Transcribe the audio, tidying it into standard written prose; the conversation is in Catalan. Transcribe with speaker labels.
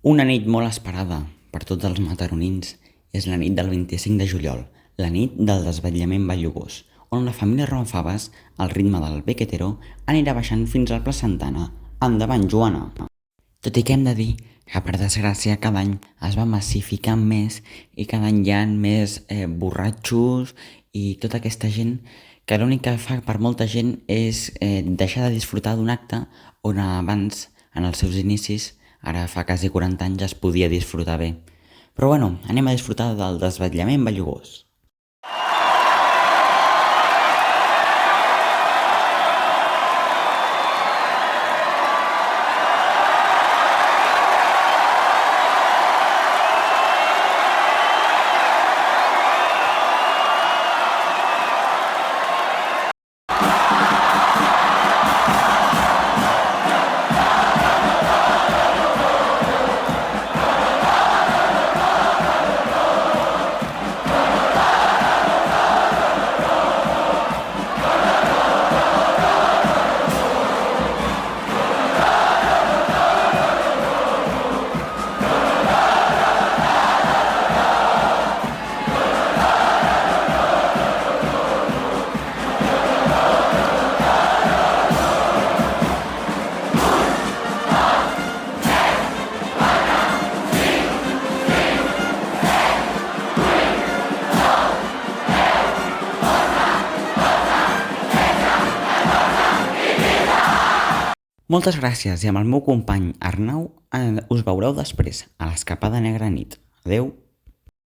Speaker 1: Una nit molt esperada per tots els mataronins és la nit del 25 de juliol, la nit del desvetllament bellugós, on la família Romafaves, al ritme del Bequetero, anirà baixant fins al Pla Santana. Endavant, Joana! Tot i que hem de dir que, per desgràcia, cada any es va massificant més i cada any hi ha més borratxos i tota aquesta gent que l'únic que fa per molta gent és deixar de disfrutar d'un acte on abans, en els seus inicis, ara fa quasi 40 anys, es podia disfrutar bé. Però bueno, anem a disfrutar del desvetllament bellugós. Moltes gràcies i amb el meu company Arnau us veureu després a l'Escapada Negra Nit. Adeu!